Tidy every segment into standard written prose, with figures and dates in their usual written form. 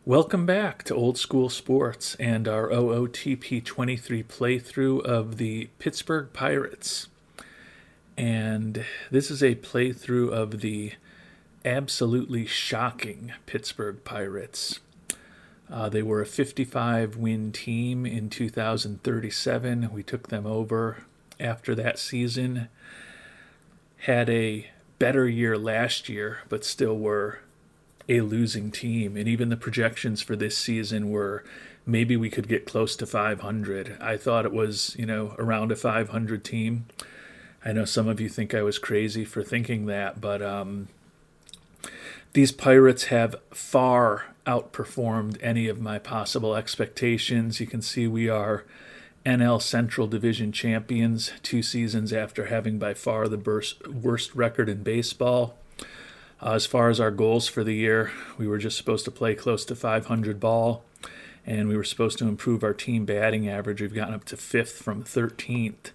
Welcome back to Old School Sports and our OOTP 23 playthrough of the Pittsburgh Pirates. And this is a playthrough of the absolutely shocking Pittsburgh Pirates. They were a 55-win team in 2037. We took them over after that season. Had a better year last year, but still were a losing team. And even the projections for this season were maybe we could get close to 500. I thought it was, around a 500 team. I know some of you think I was crazy for thinking that, but these Pirates have far outperformed any of my possible expectations. You can see we are NL Central Division champions 2 seasons after having by far the worst record in baseball. As far as our goals for the year, we were just supposed to play close to 500 ball, and we were supposed to improve our team batting average. We've gotten up to 5th from 13th.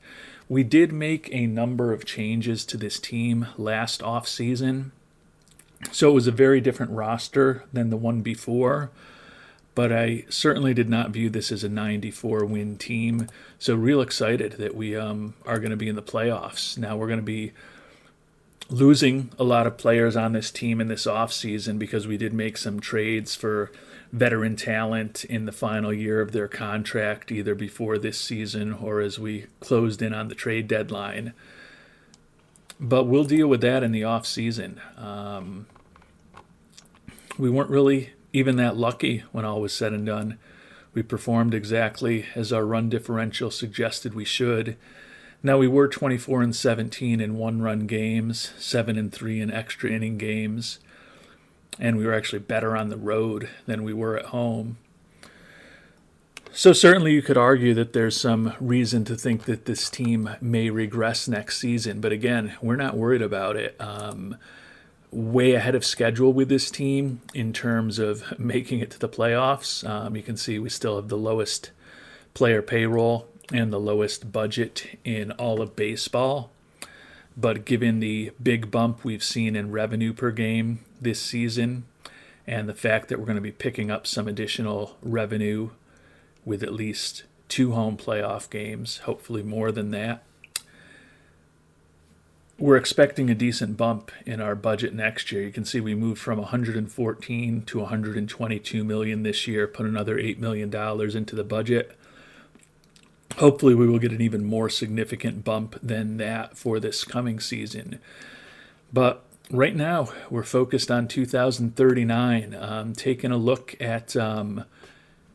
We did make a number of changes to this team last offseason, so it was a very different roster than the one before, but I certainly did not view this as a 94-win team, so real excited that we are going to be in the playoffs. Now we're going to be losing a lot of players on this team in this offseason because we did make some trades for veteran talent in the final year of their contract, either before this season or as we closed in on the trade deadline. But we'll deal with that in the offseason. We weren't really even that lucky when all was said and done. We performed exactly as our run differential suggested we should. Now, we were 24-17 in one-run games, 7-3 in extra inning games, and we were actually better on the road than we were at home. So certainly you could argue that there's some reason to think that this team may regress next season, but again, we're not worried about it. Way ahead of schedule with this team in terms of making it to the playoffs. You can see we still have the lowest player payroll and the lowest budget in all of baseball. But given the big bump we've seen in revenue per game this season and the fact that we're going to be picking up some additional revenue with at least 2 home playoff games, hopefully more than that, we're expecting a decent bump in our budget next year. You can see we moved from 114 to 122 million this year, put another $8 million into the budget. Hopefully we will get an even more significant bump than that for this coming season. But right now we're focused on 2039, taking a look at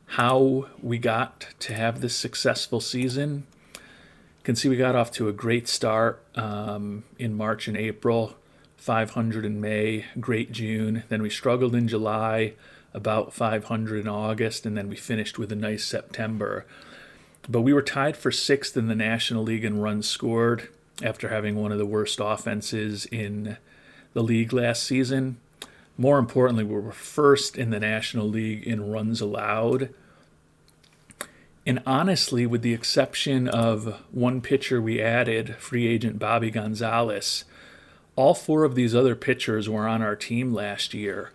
how we got to have this successful season. You can see we got off to a great start in March and April, 500 in May, great June. Then we struggled in July, about 500 in August, and then we finished with a nice September. But we were tied for 6th in the National League in runs scored after having one of the worst offenses in the league last season. More importantly, we were 1st in the National League in runs allowed. And honestly, with the exception of one pitcher we added, free agent Bobby Gonzalez, all 4 of these other pitchers were on our team last year.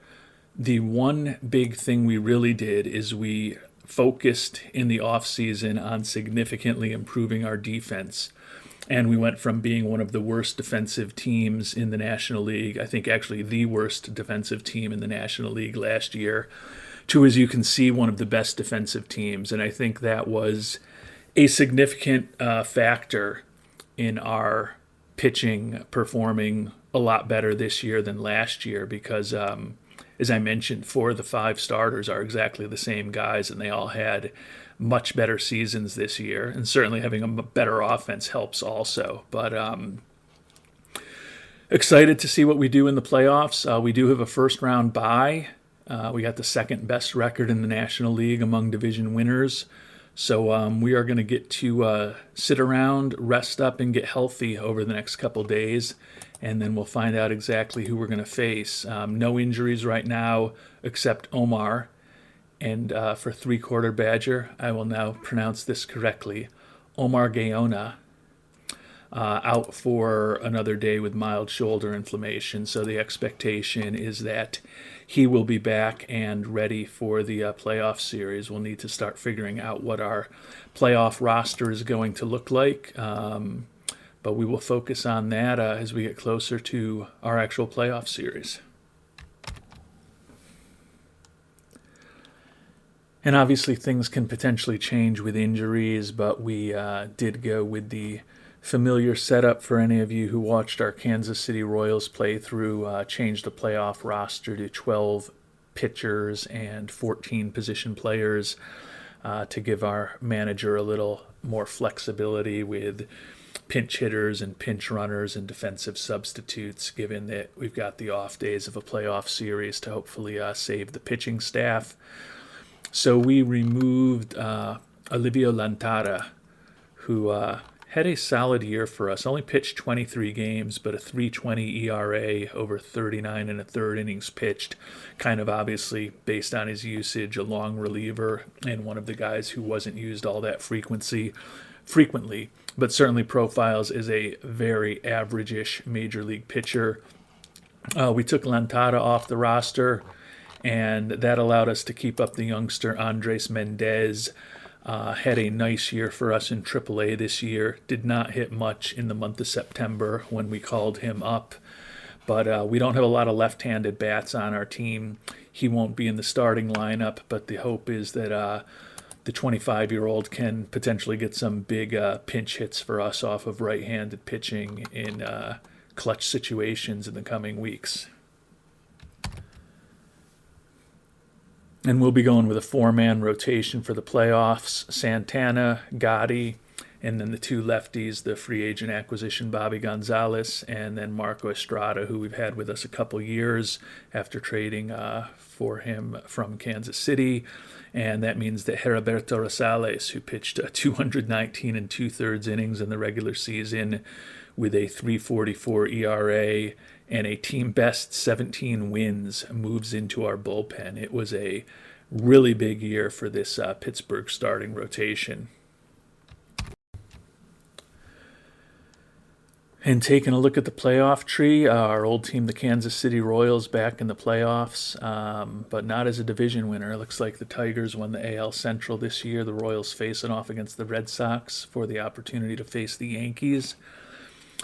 The one big thing we really did is we focused in the offseason on significantly improving our defense. And we went from being one of the worst defensive teams in the National League, I think actually the worst defensive team in the National League last year, to, as you can see, one of the best defensive teams. And I think that was a significant factor in our pitching performing a lot better this year than last year because as I mentioned, 4 of the 5 starters are exactly the same guys, and they all had much better seasons this year. And certainly having a better offense helps also. But excited to see what we do in the playoffs. We do have a first-round bye. We got the 2nd best record in the National League among division winners. So we are going to get to sit around, rest up, and get healthy over the next couple days. And then we'll find out exactly who we're going to face. No injuries right now except Omar. And for 3-quarter Badger, I will now pronounce this correctly, Omar Gaona. out for another day with mild shoulder inflammation. So the expectation is that he will be back and ready for the playoff series. We'll need to start figuring out what our playoff roster is going to look like. But we will focus on that as we get closer to our actual playoff series. And obviously things can potentially change with injuries, but we did go with the familiar setup for any of you who watched our Kansas City Royals playthrough. Changed the playoff roster to 12 pitchers and 14 position players to give our manager a little more flexibility with pinch hitters and pinch runners and defensive substitutes, given that we've got the off days of a playoff series to hopefully save the pitching staff. So we removed Olivio Lantara, who had a solid year for us. Only pitched 23 games, but a 3.20 ERA over 39 and a third innings pitched. Kind of obviously based on his usage, a long reliever and one of the guys who wasn't used all that frequently, but certainly profiles as a very average-ish major league pitcher. We took Lantara off the roster, and that allowed us to keep up the youngster Andres Mendez. Had a nice year for us in AAA this year. Did not hit much in the month of September when we called him up. But we don't have a lot of left-handed bats on our team. He won't be in the starting lineup, but the hope is that the 25-year-old can potentially get some big pinch hits for us off of right-handed pitching in clutch situations in the coming weeks. And we'll be going with a 4-man rotation for the playoffs. Santana, Gotti, and then the two lefties, the free agent acquisition Bobby Gonzalez, and then Marco Estrada, who we've had with us a couple years after trading for him from Kansas City. And that means that Heriberto Rosales, who pitched 219 and 2/3 innings in the regular season with a 3.44 ERA and a team best 17 wins, moves into our bullpen. It was a really big year for this Pittsburgh starting rotation. And taking a look at the playoff tree, our old team, the Kansas City Royals, back in the playoffs, but not as a division winner. It looks like the Tigers won the AL Central this year. The Royals facing off against the Red Sox for the opportunity to face the Yankees.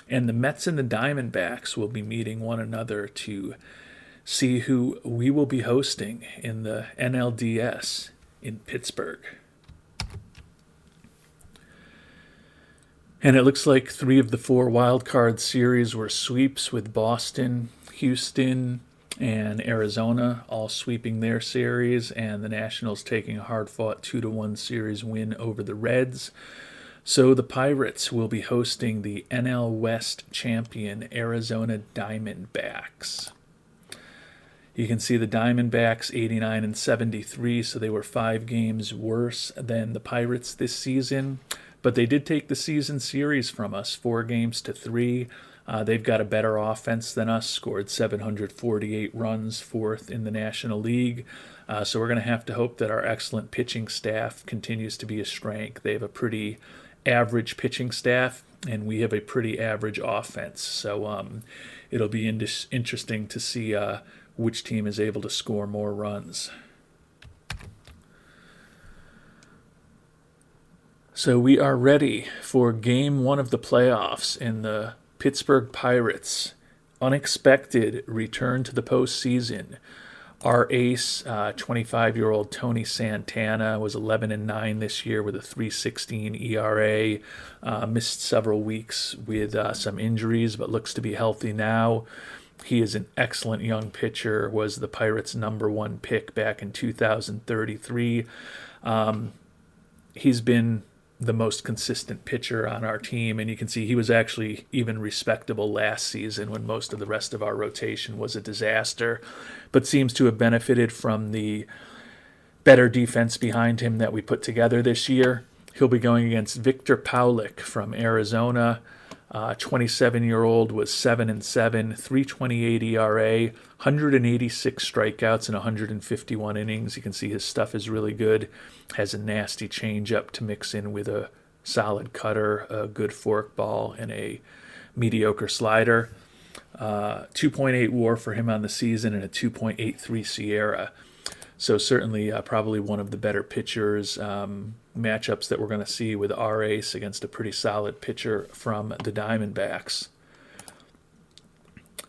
And the Mets and the Diamondbacks will be meeting one another to see who we will be hosting in the NLDS in Pittsburgh. And it looks like 3 of the 4 wild card series were sweeps, with Boston, Houston, and Arizona all sweeping their series, and the Nationals taking a hard-fought 2-1 series win over the Reds. So the Pirates will be hosting the NL West champion Arizona Diamondbacks. You can see the Diamondbacks 89 and 73, so they were 5 games worse than the Pirates this season. But they did take the season series from us, 4-3. They've got a better offense than us, scored 748 runs, 4th in the National League. So we're going to have to hope that our excellent pitching staff continues to be a strength. They have a pretty average pitching staff, and we have a pretty average offense. So it'll be interesting to see which team is able to score more runs. So we are ready for Game 1 of the playoffs in the Pittsburgh Pirates' unexpected return to the postseason. Our ace, 25-year-old Tony Santana, was 11-9 this year with a 3.16 ERA. Missed several weeks with some injuries, but looks to be healthy now. He is an excellent young pitcher, was the Pirates' #1 pick back in 2033. He's been the most consistent pitcher on our team, and you can see he was actually even respectable last season when most of the rest of our rotation was a disaster, but seems to have benefited from the better defense behind him that we put together this year. He'll be going against Victor Paulik from Arizona. 27-year-old was 7-7, 3.28 ERA, 186 strikeouts in 151 innings. You can see his stuff is really good. Has a nasty changeup to mix in with a solid cutter, a good forkball, and a mediocre slider. 2.8 WAR for him on the season and a 2.83 Sierra. So certainly probably one of the better pitchers matchups that we're going to see with our ace against a pretty solid pitcher from the Diamondbacks.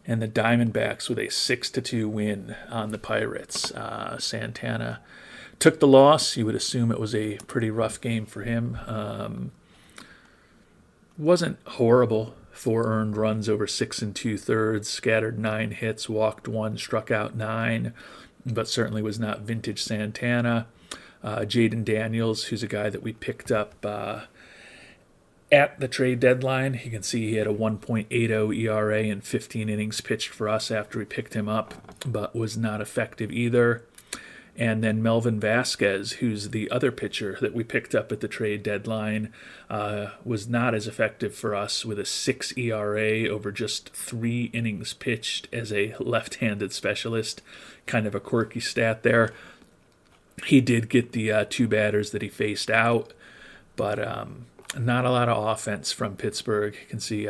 And the Diamondbacks with a 6-2 win on the Pirates. Santana took the loss. You would assume it was a pretty rough game for him. Wasn't horrible. 4 earned runs over 6 2/3, scattered 9 hits, walked 1, struck out 9, but certainly was not vintage Santana. Jaden Daniels, who's a guy that we picked up at the trade deadline. You can see he had a 1.80 ERA and 15 innings pitched for us after we picked him up, but was not effective either. And then Melvin Vasquez, who's the other pitcher that we picked up at the trade deadline, was not as effective for us with a 6 ERA over just 3 innings pitched as a left-handed specialist. Kind of a quirky stat there. He did get the 2 batters that he faced out, but not a lot of offense from Pittsburgh. You can see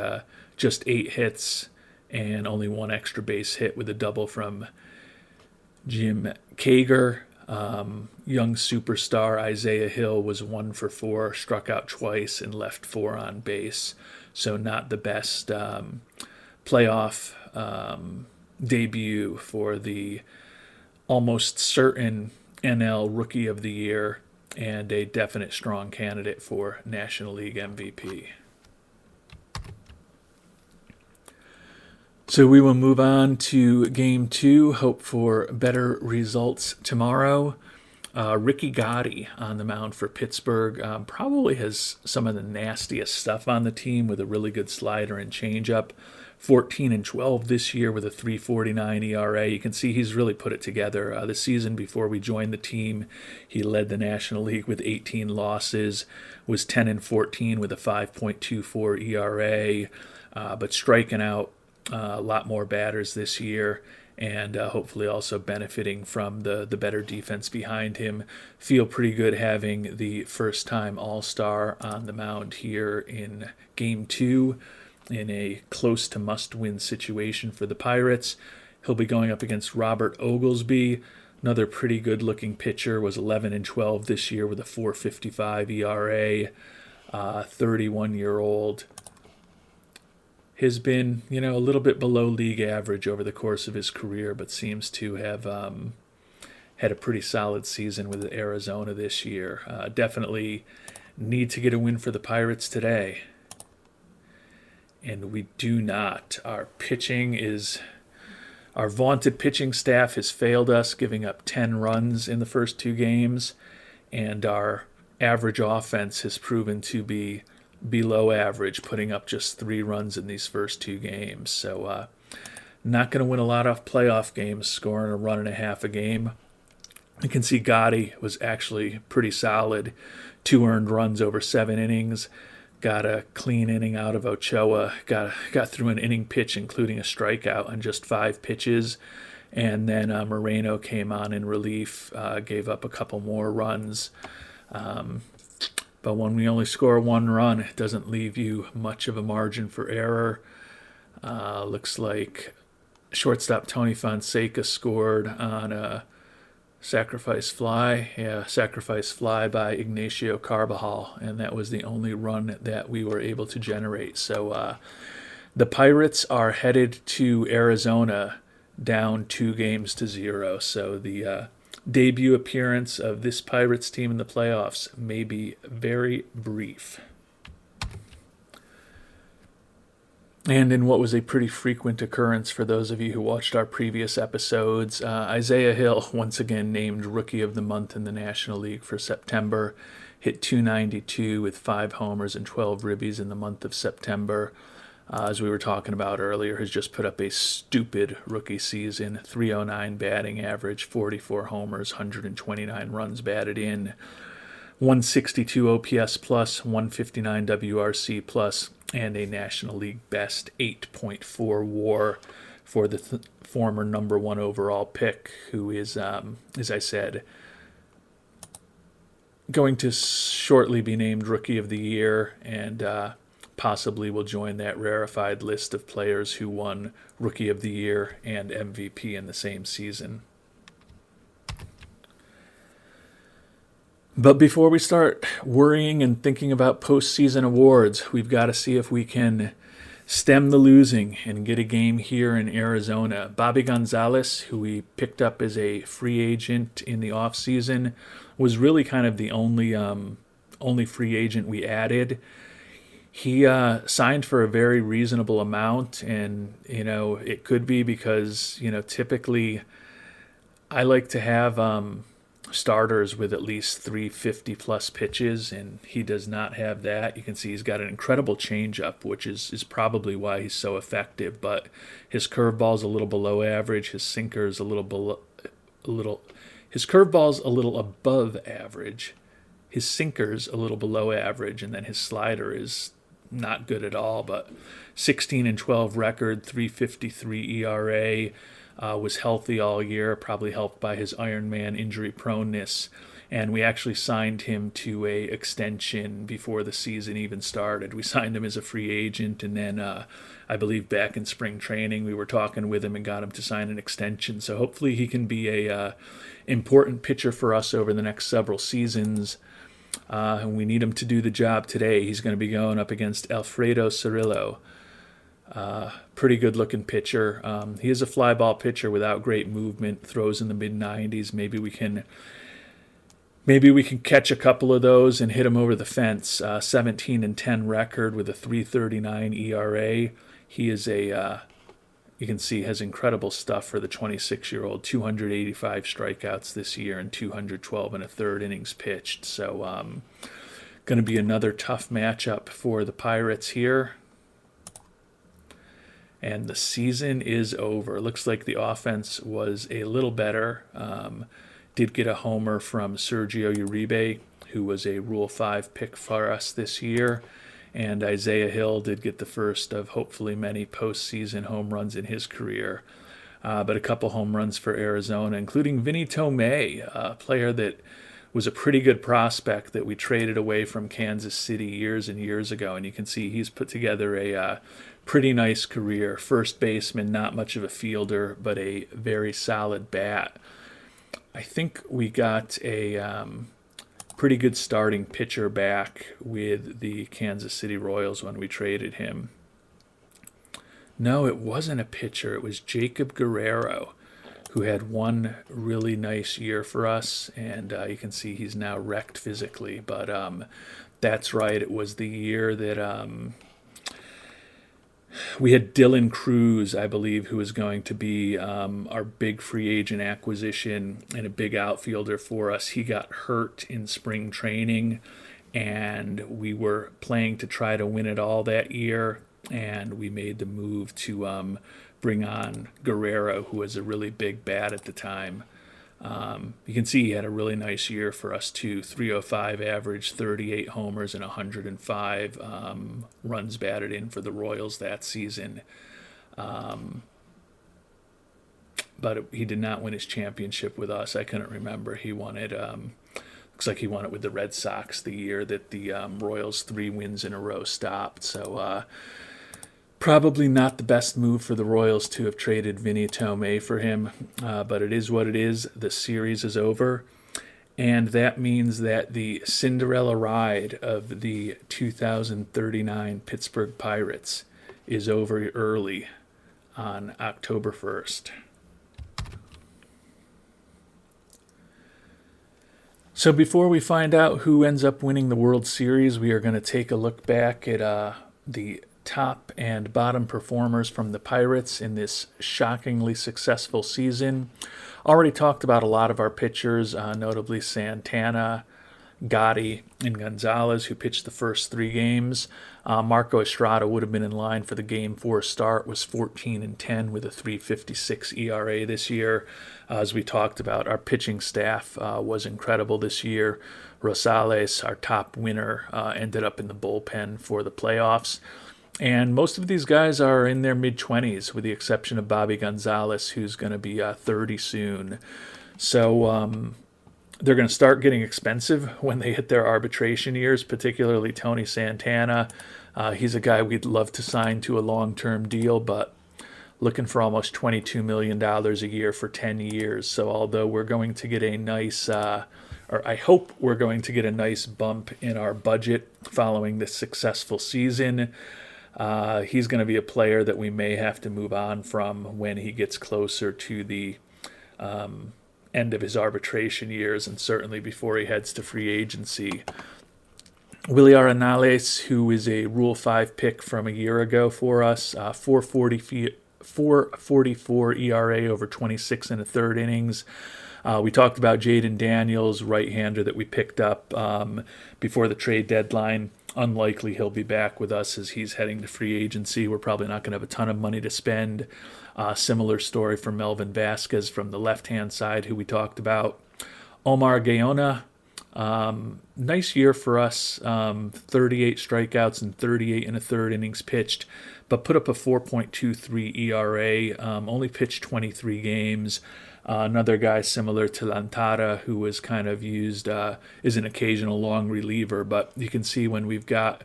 just 8 hits and only 1 extra base hit with a double from Jim Kager. Young superstar Isaiah Hill was 1 for 4, struck out twice and left 4 on base. So not the best playoff debut for the almost certain NL Rookie of the Year and a definite strong candidate for National League MVP. So we will move on to Game 2, hope for better results tomorrow. Ricky Gotti on the mound for Pittsburgh probably has some of the nastiest stuff on the team with a really good slider and changeup. 14-12 this year with a 3.49 ERA. You can see he's really put it together. The season before we joined the team, he led the National League with 18 losses, was 10-14 with a 5.24 ERA, but striking out a lot more batters this year, and hopefully also benefiting from the better defense behind him. Feel pretty good having the first-time All-Star on the mound here in Game 2 in a close-to-must-win situation for the Pirates. He'll be going up against Robert Oglesby, another pretty good-looking pitcher, was 11-12 this year with a 4.55 ERA, 31-year-old. Has been, a little bit below league average over the course of his career, but seems to have had a pretty solid season with Arizona this year. Definitely need to get a win for the Pirates today. And we do not. Our vaunted pitching staff has failed us, giving up 10 runs in the first 2 games, and our average offense has proven to be below average, putting up just 3 runs in these first 2 games. So not going to win a lot of playoff games, scoring a run and a half a game. You can see Gotti was actually pretty solid. 2 earned runs over 7 innings. Got a clean inning out of Ochoa. Got through an inning pitch, including a strikeout on just 5 pitches. And then Moreno came on in relief, gave up a couple more runs. But when we only score 1 run, it doesn't leave you much of a margin for error. Looks like shortstop Tony Fonseca scored on a sacrifice fly. Yeah, sacrifice fly by Ignacio Carbajal, and that was the only run that we were able to generate. So the Pirates are headed to Arizona down 2-0. So the debut appearance of this Pirates team in the playoffs may be very brief. And in what was a pretty frequent occurrence for those of you who watched our previous episodes, Isaiah Hill, once again named Rookie of the Month in the National League for September, hit .292 with 5 homers and 12 ribbies in the month of September. As we were talking about earlier, has just put up a stupid rookie season, .309 batting average, 44 homers, 129 runs batted in, 162 OPS plus, 159 WRC plus, and a National League best 8.4 WAR for the former number 1 overall pick, who is, as I said, going to shortly be named Rookie of the Year, and possibly will join that rarefied list of players who won Rookie of the Year and MVP in the same season. But before we start worrying and thinking about postseason awards, we've got to see if we can stem the losing and get a game here in Arizona. Bobby Gonzalez, who we picked up as a free agent in the offseason, was really kind of the only free agent we added. He signed for a very reasonable amount, and it could be because typically I like to have starters with at least 350 plus pitches, and he does not have that. You can see he's got an incredible changeup, which is probably why he's so effective, but his curveball's a little below average, his sinker's his curveball's a little above average, his sinker's a little below average, and then his slider is not good at all. But 16-12 record, 3.53 ERA. Was healthy all year, probably helped by his Ironman injury proneness. And we actually signed him to a extension before the season even started. We signed him as a free agent, and then I believe back in spring training we were talking with him and got him to sign an extension. So hopefully he can be a important pitcher for us over the next several seasons. And we need him to do the job today. He's going to be going up against Alfredo Cirillo. Pretty good looking pitcher. He is a fly ball pitcher without great movement, throws in the mid 90s. Maybe we can catch a couple of those and hit him over the fence. 17-10 record with a 3.39 ERA. He is you can see has incredible stuff for the 26-year-old. 285 strikeouts this year and 212 and a third innings pitched. So going to be another tough matchup for the Pirates here. And the season is over. Looks like the offense was a little better. Did get a homer from Sergio Uribe, who was a Rule 5 pick for us this year. And Isaiah Hill did get the first of hopefully many postseason home runs in his career. But a couple home runs for Arizona, including Vinny Tomei, a player that was a pretty good prospect that we traded away from Kansas City years and years ago. And you can see he's put together a pretty nice career. First baseman, not much of a fielder, but a very solid bat. I think we got a pretty good starting pitcher back with the Kansas City Royals when we traded him. No, it wasn't a pitcher. It was Jacob Guerrero, who had one really nice year for us, and you can see he's now wrecked physically. But that's right. It was the year that we had Dylan Cruz, I believe, who was going to be our big free agent acquisition and a big outfielder for us. He got hurt in spring training, and we were playing to try to win it all that year, and we made the move to bring on Guerrero, who was a really big bat at the time. You can see he had a really nice year for us too. 305 average, 38 homers, and 105 runs batted in for the Royals that season. But he did not win his championship with us. I couldn't remember. He won it. Looks like he won it with the Red Sox the year that the Royals' 3 wins in a row stopped. So probably not the best move for the Royals to have traded Vinny Tomei for him, but it is what it is. The series is over, and that means that the Cinderella ride of the 2039 Pittsburgh Pirates is over early on October 1st. So before we find out who ends up winning the World Series, we are going to take a look back at the top and bottom performers from the Pirates in this shockingly successful season. Already talked about a lot of our pitchers, notably Santana, Gotti, and Gonzalez, who pitched the first 3 games. Marco Estrada would have been in line for the Game 4 start, was 14-10 with a 3.56 ERA this year. As we talked about, our pitching staff was incredible this year. Rosales, our top winner, ended up in the bullpen for the playoffs. And most of these guys are in their mid-20s, with the exception of Bobby Gonzalez, who's going to be 30 soon. So they're going to start getting expensive when they hit their arbitration years, particularly Tony Santana. He's a guy we'd love to sign to a long-term deal, but looking for almost $22 million a year for 10 years. So although we're going to get a nice, or I hope we're going to get a nice bump in our budget following this successful season, he's going to be a player that we may have to move on from when he gets closer to the end of his arbitration years, and certainly before he heads to free agency. Willie Arenales, who is a Rule 5 pick from a year ago for us, 4.44 ERA over 26 and a third innings. We talked about Jaden Daniels, right-hander that we picked up before the trade deadline. Unlikely he'll be back with us as he's heading to free agency. We're probably not going to have a ton of money to spend. Similar story for Melvin Vasquez from the left-hand side, who we talked about. Omar Gaona, nice year for us, 38 strikeouts and 38 and a third innings pitched, but put up a 4.23 ERA, only pitched 23 games. Another guy similar to Lantara, who was kind of used as an occasional long reliever, but you can see when we've got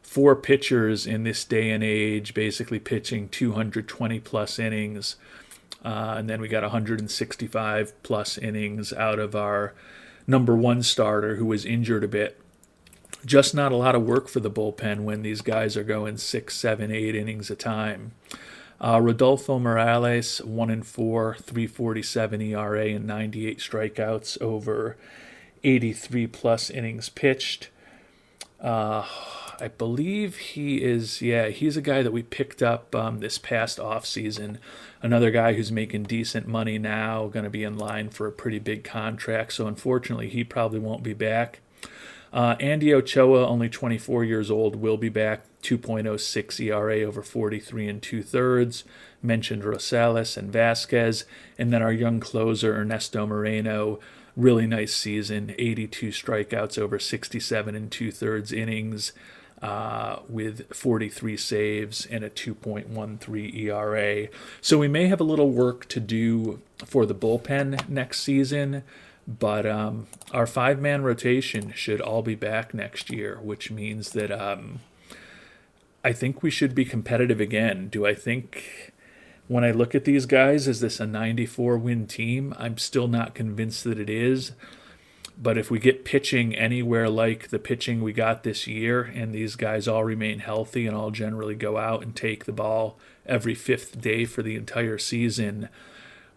four pitchers in this day and age basically pitching 220 plus innings, and then we got 165 plus innings out of our number one starter who was injured a bit. Just not a lot of work for the bullpen when these guys are going 6, 7, 8 innings a time. Rodolfo Morales, 1-4, 3.47 ERA and 98 strikeouts over 83 plus innings pitched. I believe he's a guy that we picked up this past offseason. Another guy who's making decent money now, going to be in line for a pretty big contract. So unfortunately, he probably won't be back. Andy Ochoa, only 24 years old, will be back. 2.06 ERA over 43 and 2/3. Mentioned Rosales and Vasquez. And then our young closer, Ernesto Moreno, really nice season. 82 strikeouts over 67 and 2/3 innings with 43 saves and a 2.13 ERA. So we may have a little work to do for the bullpen next season. But our five-man rotation should all be back next year, which means that I think we should be competitive again. Do I think, when I look at these guys, is this a 94-win team? I'm still not convinced that it is. But if we get pitching anywhere like the pitching we got this year, and these guys all remain healthy and all generally go out and take the ball every fifth day for the entire season,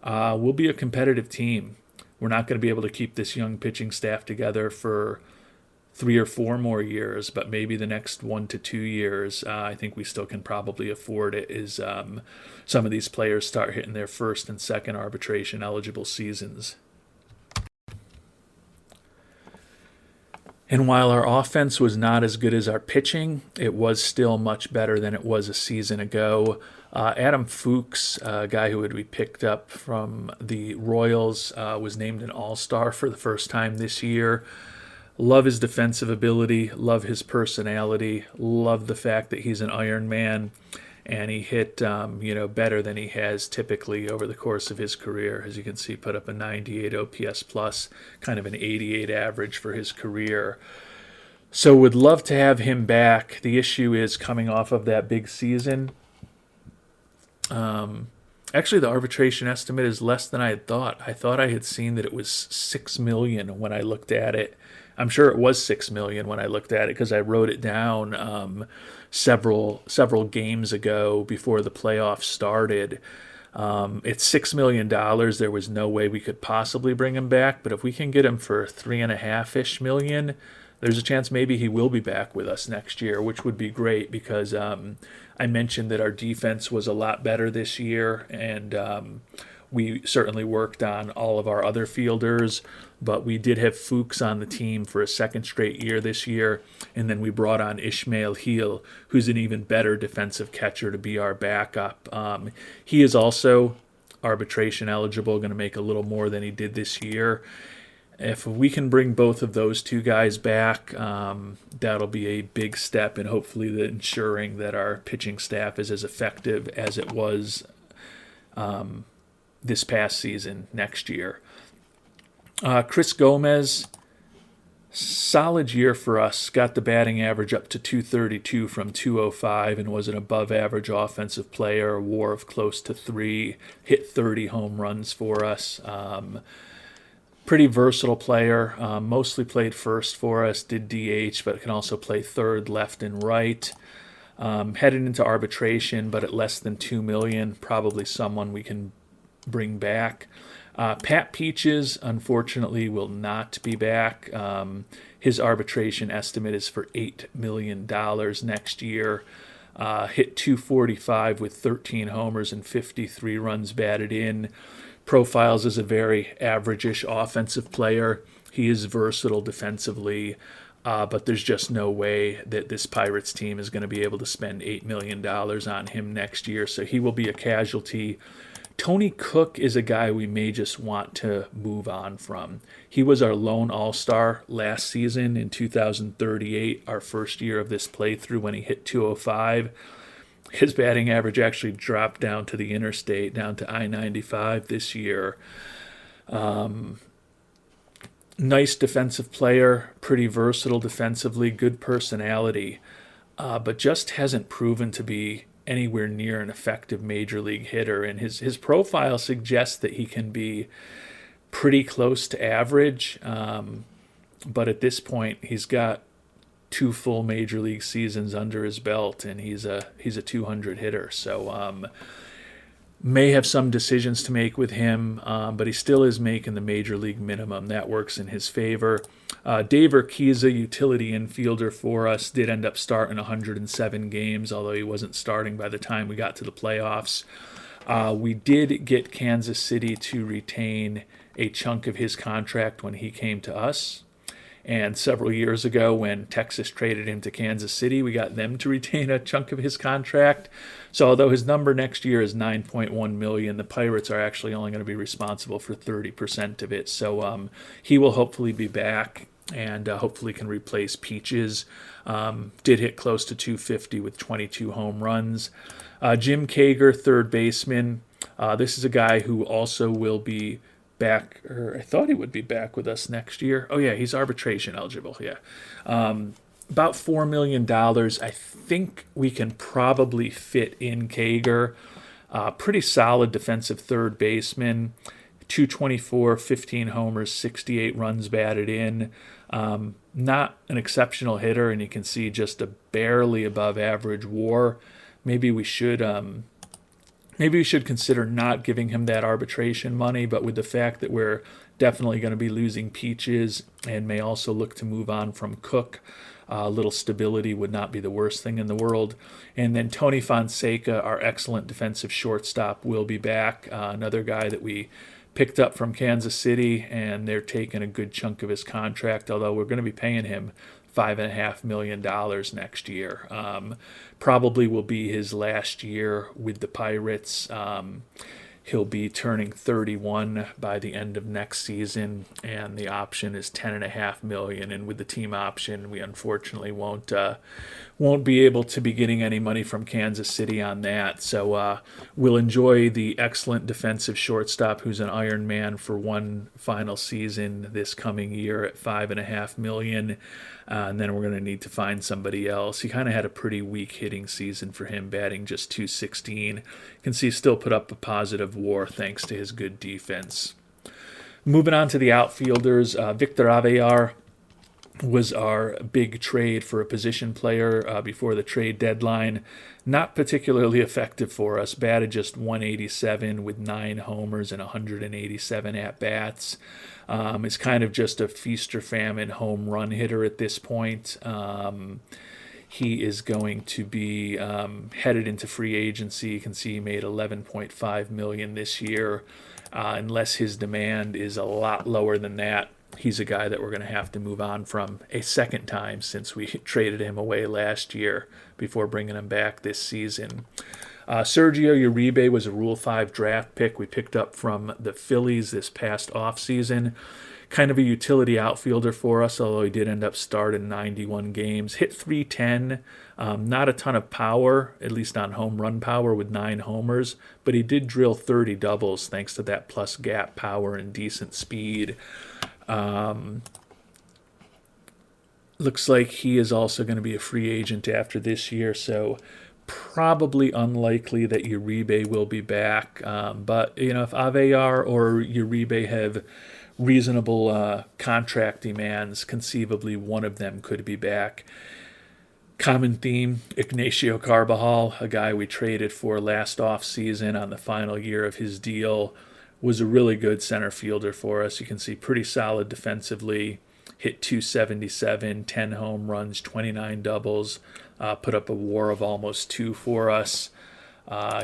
we'll be a competitive team. We're not going to be able to keep this young pitching staff together for 3 or 4 more years, but maybe the next 1 to 2 years, I think we still can probably afford it as some of these players start hitting their first and second arbitration eligible seasons. And while our offense was not as good as our pitching, it was still much better than it was a season ago. Adam Fuchs, a guy who we picked up from the Royals, was named an All-Star for the first time this year. Love his defensive ability, love his personality, love the fact that he's an Iron Man, and he hit better than he has typically over the course of his career. As you can see, put up a 98 OPS plus, kind of an 88 average for his career. So would love to have him back. The issue is coming off of that big season. Actually, the arbitration estimate is less than I had thought. I thought I had seen that it was $6 million when I looked at it. I'm sure it was $6 million when I looked at it because I wrote it down several games ago before the playoffs started. It's $6 million. There was no way we could possibly bring him back, but if we can get him for $3.5-ish million, there's a chance maybe he will be back with us next year, which would be great because I mentioned that our defense was a lot better this year, and we certainly worked on all of our other fielders, but we did have Fuchs on the team for a second straight year this year, and then we brought on Ishmael Heel, who's an even better defensive catcher to be our backup. He is also arbitration eligible, going to make a little more than he did this year. If we can bring both of those two guys back, that'll be a big step in hopefully ensuring that our pitching staff is as effective as it was this past season next year. Chris Gomez, solid year for us. Got the batting average up to 232 from 205 and was an above average offensive player. A WAR of close to 3. Hit 30 home runs for us. Pretty versatile player. Mostly played first for us. Did DH, but can also play third, left, and right. Headed into arbitration, but at less than $2 million. Probably someone we can bring back. Pat Peaches, unfortunately, will not be back. His arbitration estimate is for $8 million next year. Hit 245 with 13 homers and 53 runs batted in. Profiles as a very average-ish offensive player. He is versatile defensively, but there's just no way that this Pirates team is going to be able to spend $8 million on him next year, so he will be a casualty. Tony Cook is a guy we may just want to move on from. He was our lone all-star last season in 2038, our first year of this playthrough when he hit 205. His batting average actually dropped down to the interstate, down to I-95 this year. Nice defensive player, pretty versatile defensively, good personality, but just hasn't proven to be anywhere near an effective major league hitter, and his profile suggests that he can be pretty close to average, but at this point he's got 2 full major league seasons under his belt, and he's a 200 hitter, so may have some decisions to make with him, but he still is making the major league minimum. That works in his favor. Dave Urquiza, utility infielder for us, did end up starting 107 games, although he wasn't starting by the time we got to the playoffs. We did get Kansas City to retain a chunk of his contract when he came to us. And several years ago, when Texas traded him to Kansas City, we got them to retain a chunk of his contract. So although his number next year is $9.1 million, the Pirates are actually only going to be responsible for 30% of it. So he will hopefully be back and hopefully can replace Peaches. Did hit close to 250 with 22 home runs. Jim Kager, third baseman. This is a guy who also will be back, or I thought he would be back with us next year. Oh yeah, he's arbitration eligible. Yeah, about $4 million. I think we can probably fit in Kager. Pretty solid defensive third baseman. 224, 15 homers, 68 runs batted in. Not an exceptional hitter, and you can see just a barely above average WAR. Maybe we should consider not giving him that arbitration money, but with the fact that we're definitely going to be losing Peaches and may also look to move on from Cook, a little stability would not be the worst thing in the world. And then Tony Fonseca, our excellent defensive shortstop, will be back. Another guy that we picked up from Kansas City, and they're taking a good chunk of his contract, although we're going to be paying him $5.5 million next year. Probably will be his last year with the Pirates. He'll be turning 31 by the end of next season, and the option is $10.5 million. And with the team option, we unfortunately won't be able to be getting any money from Kansas City on that. So we'll enjoy the excellent defensive shortstop who's an Iron Man for one final season this coming year at $5.5 million. And then we're going to need to find somebody else. He kind of had a pretty weak hitting season for him, batting just .216. You can see he still put up a positive WAR thanks to his good defense. Moving on to the outfielders, Victor Avellar was our big trade for a position player before the trade deadline. Not particularly effective for us. Batted just .187 with 9 homers and 187 at-bats. Is kind of just a feast or famine home run hitter at this point. He is going to be headed into free agency. You can see he made $11.5 million this year. Unless his demand is a lot lower than that, he's a guy that we're going to have to move on from a second time since we traded him away last year before bringing him back this season. Sergio Uribe was a Rule 5 draft pick we picked up from the Phillies this past offseason. Kind of a utility outfielder for us, although he did end up starting 91 games. Hit .310, not a ton of power, at least on home run power with 9 homers, but he did drill 30 doubles thanks to that plus gap power and decent speed. Looks like he is also going to be a free agent after this year, so probably unlikely that Uribe will be back. But, if Avear or Uribe have reasonable contract demands, conceivably one of them could be back. Common theme, Ignacio Carbajal, a guy we traded for last offseason on the final year of his deal, was a really good center fielder for us. You can see pretty solid defensively. Hit 277, 10 home runs, 29 doubles, put up a WAR of almost 2 for us.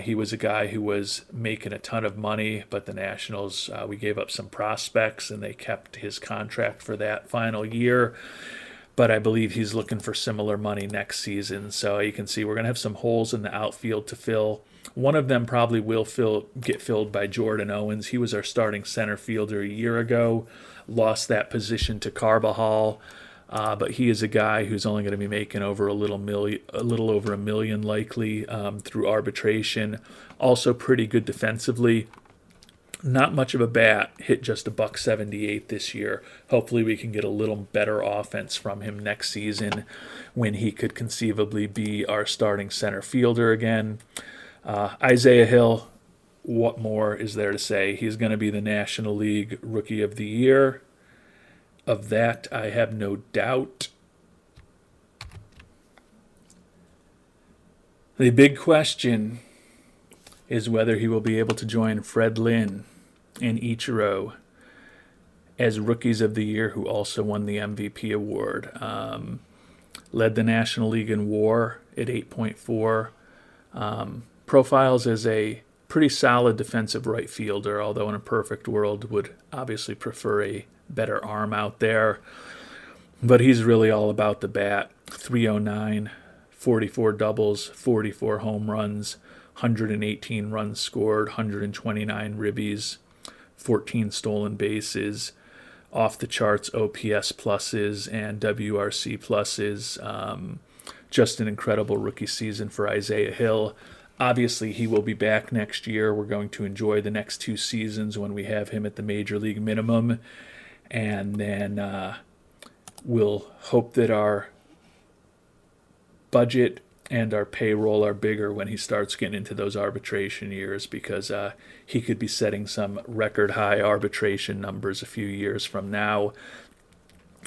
He was a guy who was making a ton of money, but the Nationals, we gave up some prospects, and they kept his contract for that final year. But I believe he's looking for similar money next season. So you can see we're going to have some holes in the outfield to fill. One of them probably will get filled by Jordan Owens. He was our starting center fielder a year ago. Lost that position to Carbajal, but he is a guy who's only going to be making a little over $1 million likely through arbitration. Also pretty good defensively. Not much of a bat, hit just $178 this year. Hopefully we can get a little better offense from him next season when he could conceivably be our starting center fielder again. Isaiah Hill, what more is there to say? He's going to be the National League Rookie of the Year. Of that, I have no doubt. The big question is whether he will be able to join Fred Lynn and Ichiro as Rookies of the Year, who also won the MVP award. Led the National League in WAR at 8.4. Profiles as a pretty solid defensive right fielder, although in a perfect world would obviously prefer a better arm out there. But he's really all about the bat. 309, 44 doubles, 44 home runs, 118 runs scored, 129 ribbies, 14 stolen bases, off the charts OPS pluses and WRC pluses. Just an incredible rookie season for Isaiah Hill. Obviously, he will be back next year. We're going to enjoy the next 2 seasons when we have him at the major league minimum. And then we'll hope that our budget and our payroll are bigger when he starts getting into those arbitration years, because he could be setting some record high arbitration numbers a few years from now.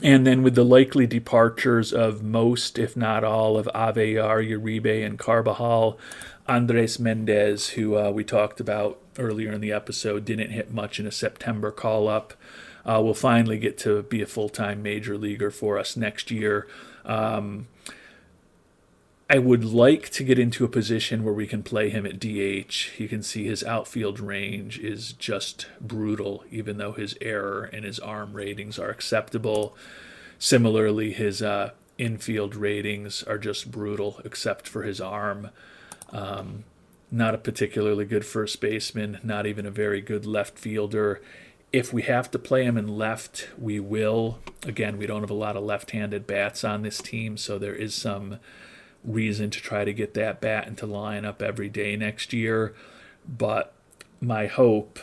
And then with the likely departures of most, if not all, of Avear, Uribe, and Carbajal, Andres Mendez, who we talked about earlier in the episode, didn't hit much in a September call-up, will finally get to be a full-time major leaguer for us next year. I would like to get into a position where we can play him at DH. You can see his outfield range is just brutal, even though his error and his arm ratings are acceptable. Similarly, his infield ratings are just brutal, except for his arm. Not a particularly good first baseman, not even a very good left fielder. If we have to play him in left, we will. Again, we don't have a lot of left-handed bats on this team, so there is some reason to try to get that bat into lineup every day next year. But my hope,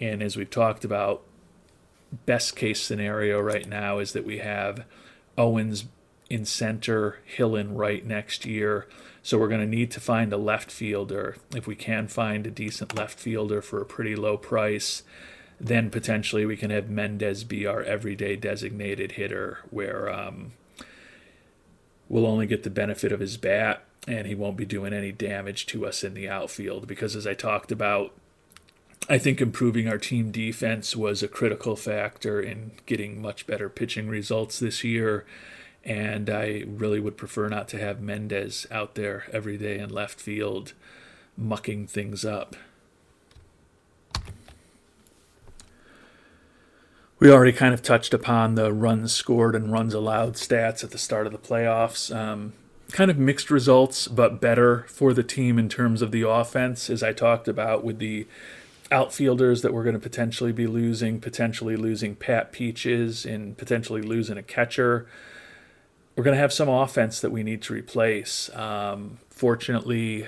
and as we've talked about, best case scenario right now is that we have Owens in center, Hill in right next year. So we're going to need to find a left fielder. If we can find a decent left fielder for a pretty low price, then potentially we can have Mendez be our everyday designated hitter, where we'll only get the benefit of his bat, and he won't be doing any damage to us in the outfield. Because as I talked about, I think improving our team defense was a critical factor in getting much better pitching results this year, and I really would prefer not to have Mendez out there every day in left field mucking things up. We already kind of touched upon the runs scored and runs allowed stats at the start of the playoffs. Kind of mixed results, but better for the team in terms of the offense, as I talked about with the outfielders that we're going to potentially losing Pat Peaches and potentially losing a catcher. We're going to have some offense that we need to replace. Fortunately,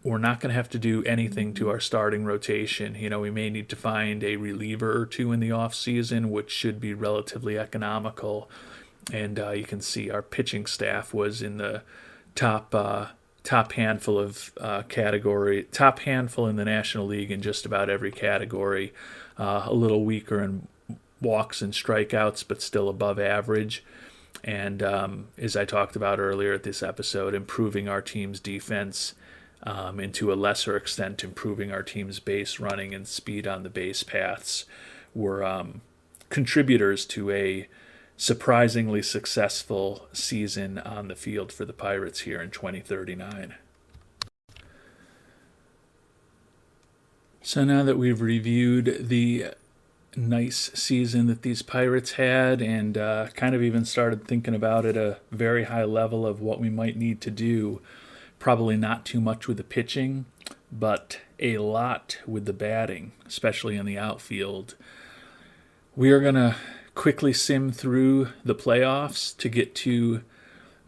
we're not going to have to do anything to our starting rotation. We may need to find a reliever or two in the offseason, which should be relatively economical. And you can see our pitching staff was in the top handful of top handful in the National League in just about every category. A little weaker in walks and strikeouts, but still above average. And as I talked about earlier at this episode, improving our team's defense, and to a lesser extent improving our team's base running and speed on the base paths were contributors to a surprisingly successful season on the field for the Pirates here in 2039. So now that we've reviewed the nice season that these Pirates had and kind of even started thinking about at a very high level of what we might need to do, probably not too much with the pitching, but a lot with the batting, especially in the outfield. We are going to quickly sim through the playoffs to get to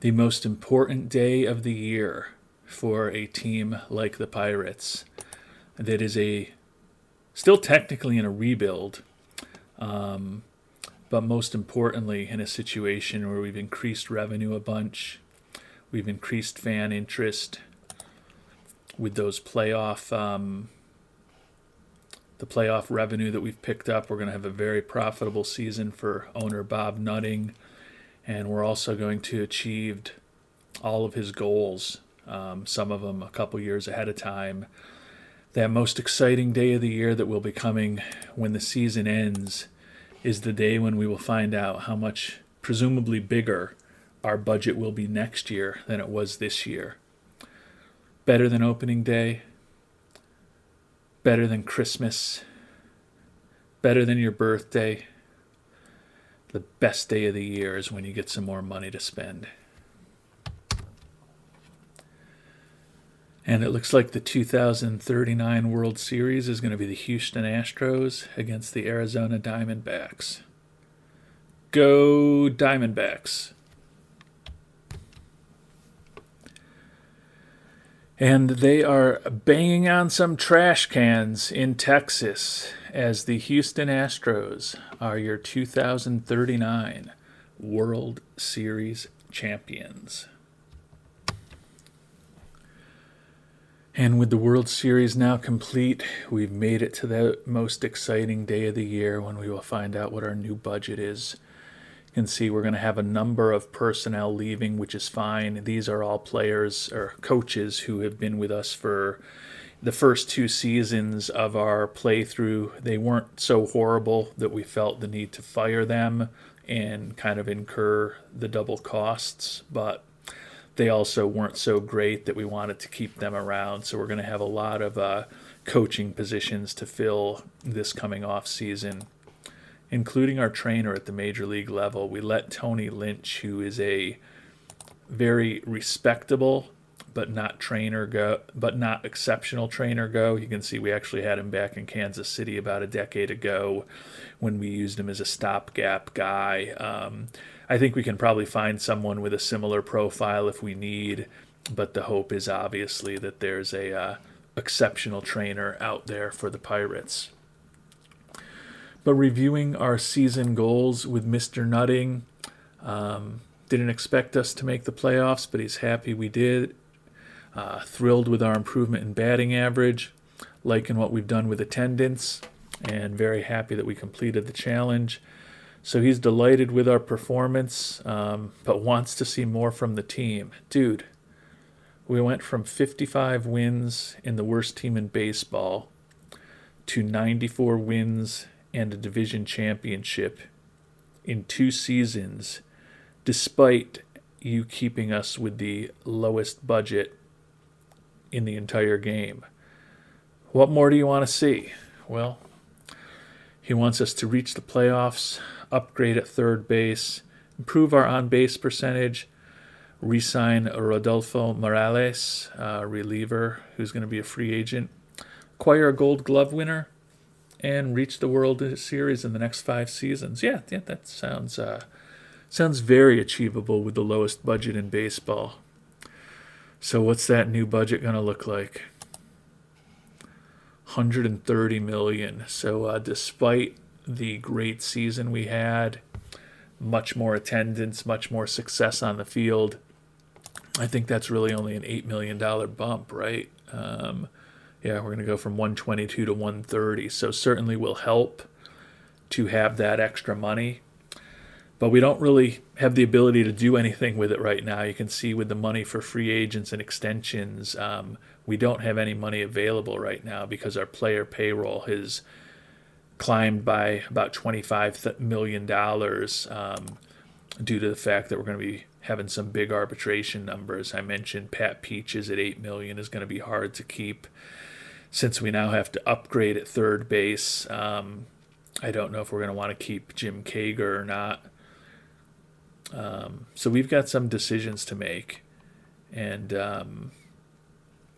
the most important day of the year for a team like the Pirates that is still technically in a rebuild, but most importantly in a situation where we've increased revenue a bunch. We've increased fan interest with those the playoff revenue that we've picked up. We're going to have a very profitable season for owner Bob Nutting, and we're also going to achieve all of his goals, some of them a couple years ahead of time. That most exciting day of the year that will be coming when the season ends is the day when we will find out how much, presumably bigger, our budget will be next year than it was this year. Better than opening day, better than Christmas, better than your birthday. The best day of the year is when you get some more money to spend. And it looks like the 2039 World Series is going to be the Houston Astros against the Arizona Diamondbacks. Go Diamondbacks! And they are banging on some trash cans in Texas as the Houston Astros are your 2039 World Series champions. And with the World Series now complete, we've made it to the most exciting day of the year when we will find out what our new budget is. You can see we're going to have a number of personnel leaving, which is fine. These are all players or coaches who have been with us for the first two seasons of our playthrough. They weren't so horrible that we felt the need to fire them and kind of incur the double costs, but they also weren't so great that we wanted to keep them around. So we're going to have a lot of coaching positions to fill this coming off season, including our trainer at the major league level. We let Tony Lynch, who is a very respectable but not exceptional trainer, go. You can see we actually had him back in Kansas City about a decade ago when we used him as a stopgap guy. I think we can probably find someone with a similar profile if we need, but the hope is obviously that there's a exceptional trainer out there for the Pirates. But reviewing our season goals with Mr. Nutting, didn't expect us to make the playoffs, but he's happy we did. Thrilled with our improvement in batting average, liking what we've done with attendance, and very happy that we completed the challenge. So he's delighted with our performance, but wants to see more from the team. Dude, we went from 55 wins in the worst team in baseball to 94 wins and a division championship in 2 seasons, despite you keeping us with the lowest budget in the entire game. What more do you want to see? Well, he wants us to reach the playoffs, upgrade at third base, improve our on-base percentage, re-sign Rodolfo Morales, reliever who's going to be a free agent, acquire a Gold Glove winner, and reach the World Series in the next 5 seasons. Yeah, that sounds very achievable with the lowest budget in baseball. So what's that new budget going to look like? $130 million. So despite the great season we had, much more attendance, much more success on the field, I think that's really only an $8 million bump, right? Yeah, we're going to go from 122 to 130. So certainly will help to have that extra money. But we don't really have the ability to do anything with it right now. You can see with the money for free agents and extensions, we don't have any money available right now because our player payroll has climbed by about $25 million due to the fact that we're going to be having some big arbitration numbers. I mentioned Pat Peaches at $8 million is going to be hard to keep since we now have to upgrade at third base. I don't know if we're going to want to keep Jim Kager or not. So we've got some decisions to make. And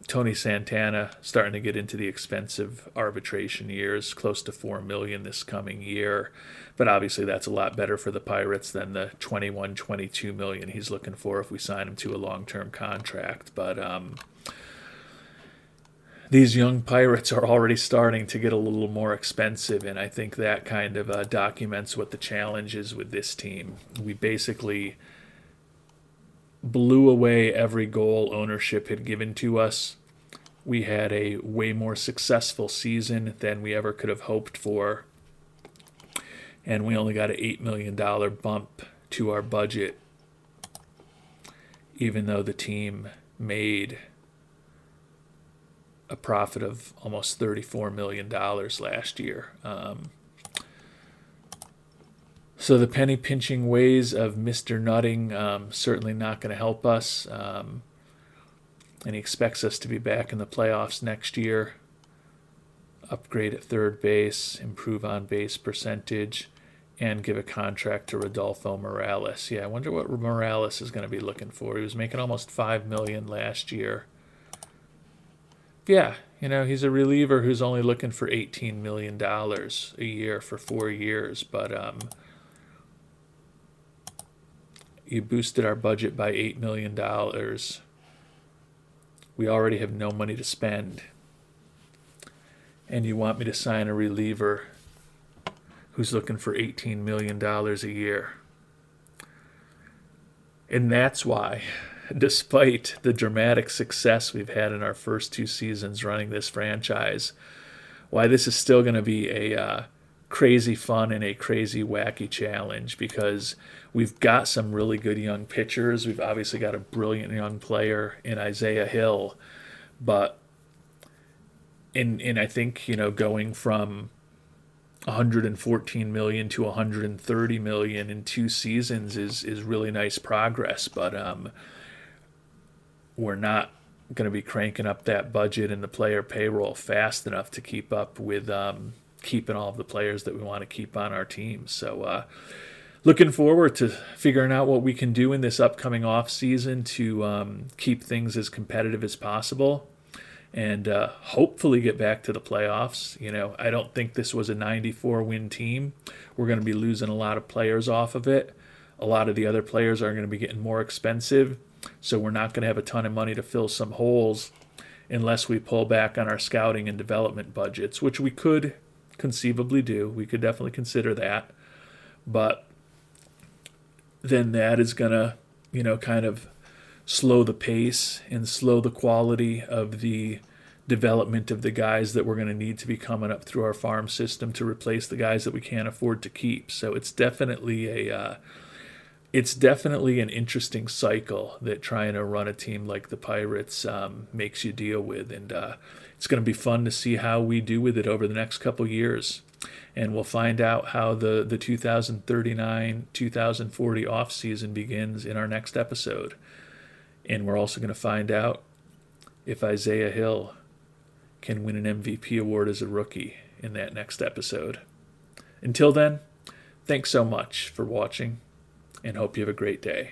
Tony Santana starting to get into the expensive arbitration years, close to $4 million this coming year. But obviously that's a lot better for the Pirates than the $21-22 million he's looking for if we sign him to a long-term contract. But these young Pirates are already starting to get a little more expensive, and I think that kind of documents what the challenge is with this team. We basically blew away every goal ownership had given to us. We had a way more successful season than we ever could have hoped for, and we only got an $8 million bump to our budget, even though the team made a profit of almost $34 million last year. So the penny pinching ways of Mr. Nutting certainly not going to help us. And he expects us to be back in the playoffs next year. Upgrade at third base, improve on base percentage, and give a contract to Rodolfo Morales. Yeah, I wonder what Morales is going to be looking for. He was making almost $5 million last year. Yeah, he's a reliever who's only looking for $18 million a year for 4 years. But you boosted our budget by $8 million. We already have no money to spend. And you want me to sign a reliever who's looking for $18 million a year. And that's why, despite the dramatic success we've had in our first 2 seasons running this franchise, why this is still going to be a crazy fun and a crazy wacky challenge, because we've got some really good young pitchers. We've obviously got a brilliant young player in Isaiah Hill, but in I think, going from $114 million to $130 million in 2 seasons is really nice progress, but we're not going to be cranking up that budget and the player payroll fast enough to keep up with keeping all of the players that we want to keep on our team. So looking forward to figuring out what we can do in this upcoming offseason to keep things as competitive as possible and hopefully get back to the playoffs. I don't think this was a 94-win team. We're going to be losing a lot of players off of it. A lot of the other players are going to be getting more expensive, so we're not going to have a ton of money to fill some holes unless we pull back on our scouting and development budgets, which we could conceivably do. We could definitely consider that. But then that is going to, kind of slow the pace and slow the quality of the development of the guys that we're going to need to be coming up through our farm system to replace the guys that we can't afford to keep. So it's definitely an interesting cycle that trying to run a team like the Pirates makes you deal with, and it's going to be fun to see how we do with it over the next couple years. And we'll find out how the 2039-2040 offseason begins in our next episode. And we're also going to find out if Isaiah Hill can win an MVP award as a rookie in that next episode. Until then, thanks so much for watching, and hope you have a great day.